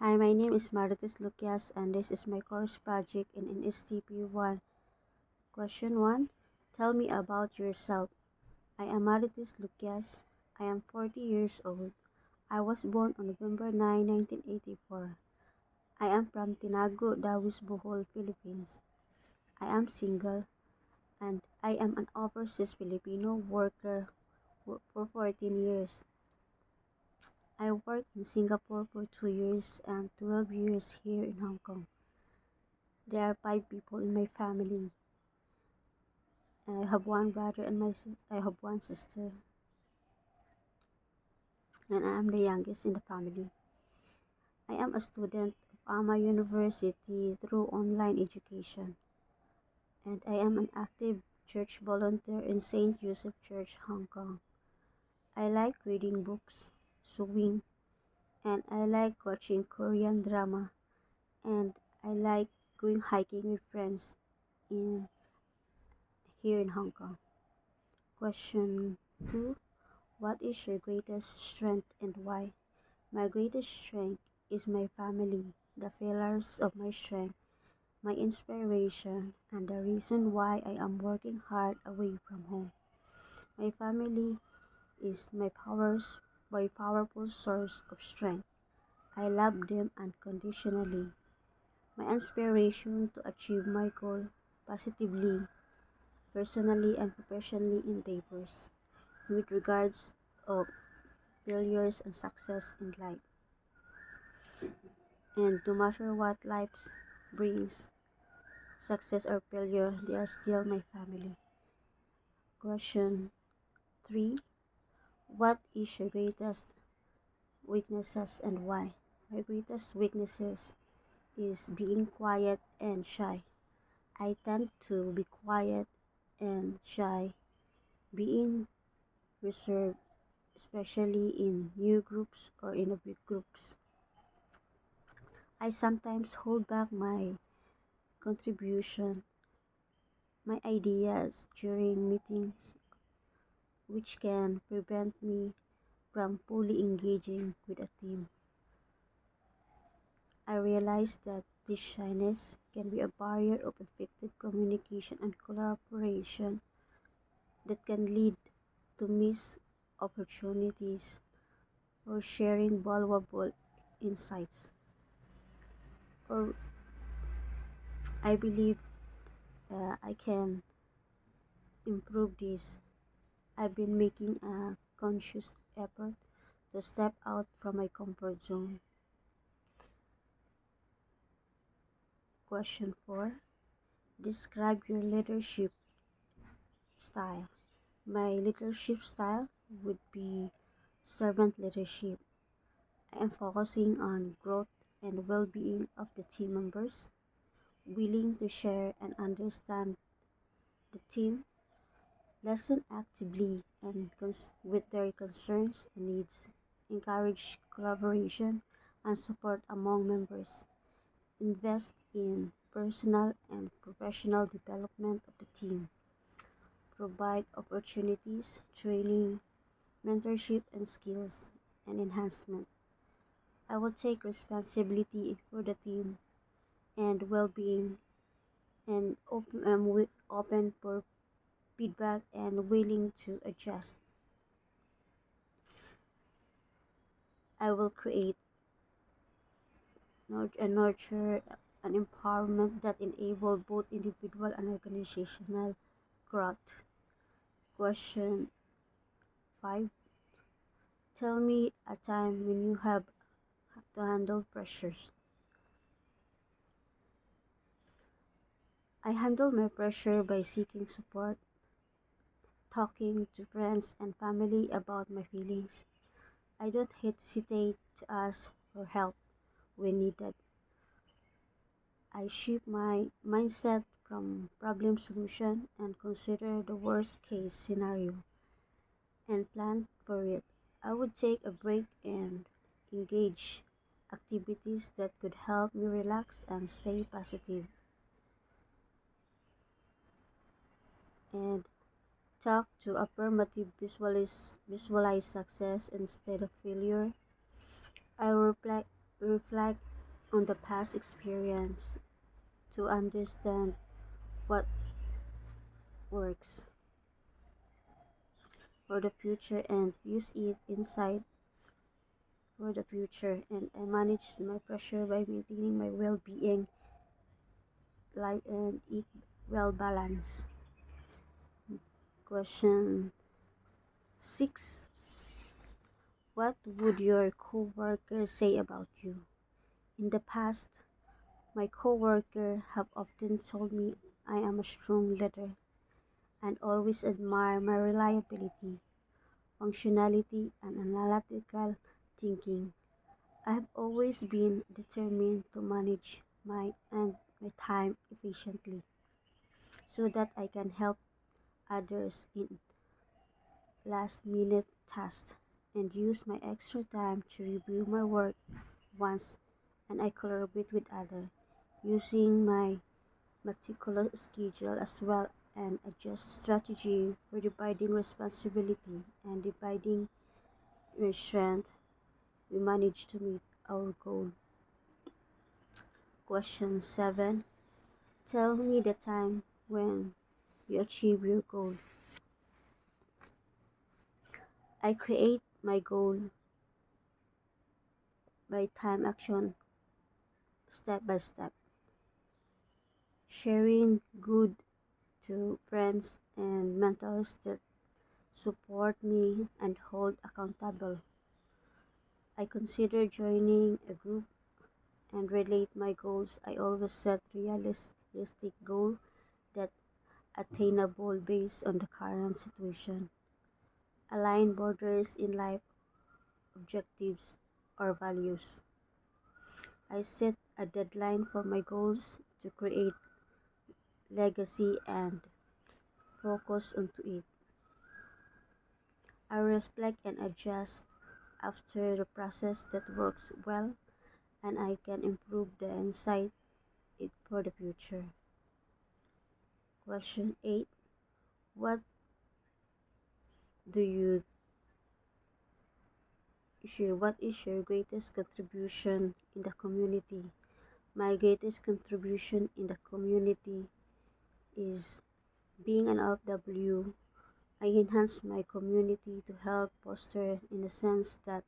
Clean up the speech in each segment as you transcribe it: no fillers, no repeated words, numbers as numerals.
Hi, my name is Marites Lucias and this is my course project in NSTP 1. Question 1. Tell me about yourself. I am Marites Lucias. I am 40 years old. I was born on November 9, 1984. I am from Tinago, Dawis, Bohol, Philippines. I am single and I am an overseas Filipino worker for 14 years. I worked in Singapore for 2 years and 12 years here in Hong Kong. There are 5 people in my family. I have one brother and I have one sister, and I am the youngest in the family. I am a student of AMA University through online education, and I am an active church volunteer in St. Joseph Church, Hong Kong. I like reading books, sewing, and I like watching Korean drama, and I like going hiking with friends in here in Hong Kong. Question 2. What is your greatest strength and why? My greatest strength is my family, the pillars of my strength, my inspiration, and the reason why I am working hard away from home. My family is my powerful source of strength. I love them unconditionally. My inspiration to achieve my goal positively, personally and professionally endeavors with regards of failures and success in life. And no matter what life brings, success or failure, they are still my family. Question 3. What is your greatest weaknesses and why? My greatest weaknesses is being quiet and shy. I tend to be quiet and shy, being reserved, especially in new groups or in a big groups. I sometimes hold back my contribution, my ideas during meetings, which can prevent me from fully engaging with a team. I realize that this shyness can be a barrier of effective communication and collaboration that can lead to missed opportunities or sharing valuable insights. Or I believe I can improve this. I've been making a conscious effort to step out from my comfort zone. Question 4. Describe your leadership style. My leadership style would be servant leadership. I am focusing on growth and well-being of the team members, willing to share and understand the team, listen actively and with their concerns and needs, encourage collaboration and support among members, invest in personal and professional development of the team, provide opportunities, training, mentorship and skills and enhancement. I will take responsibility for the team and well-being and open for feedback and willing to adjust. I will create and nurture an empowerment that enable both individual and organizational growth. Question 5. Tell me a time when you have to handle pressures. I handle my pressure by seeking support, talking to friends and family about my feelings. I don't hesitate to ask for help when needed. I shift my mindset from problem solution and consider the worst case scenario and plan for it. I would take a break and engage activities that could help me relax and stay positive, and talk to affirmative visualize success instead of failure. I reflect on the past experience to understand what works for the future and use it inside for the future. And I manage my pressure by maintaining my well-being, life, and eat well balance. Question 6. What would your coworkers say about you? In the past, my coworker have often told me I am a strong leader and always admire my reliability, functionality, and analytical thinking. I have always been determined to manage my time efficiently so that I can help others in last minute tasks and use my extra time to review my work once and I collaborate with others using my meticulous schedule as well and adjust strategy for dividing responsibility and dividing my strength. We manage to meet our goal. Question 7. Tell me the time when you achieve your goal. I create my goal by time action step by step, sharing good to friends and mentors that support me and hold accountable. I consider joining a group and relate my goals. I always set realistic goals that attainable based on the current situation. Align borders in life objectives or values. I set a deadline for my goals to create legacy and focus onto it. I reflect and adjust after the process that works well and I can improve the insight it for the future. Question 8. What do you what is your greatest contribution in the community? My greatest contribution in the community is being an OFW. I enhance my community to help foster in the sense that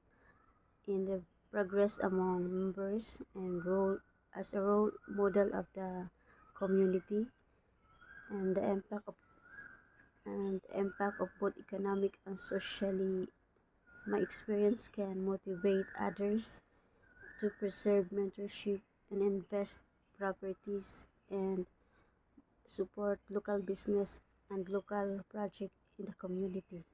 in the progress among members and role as a role model of the community and the impact of both economic and socially. My experience can motivate others to preserve mentorship and invest properties and support local business and local project in the community.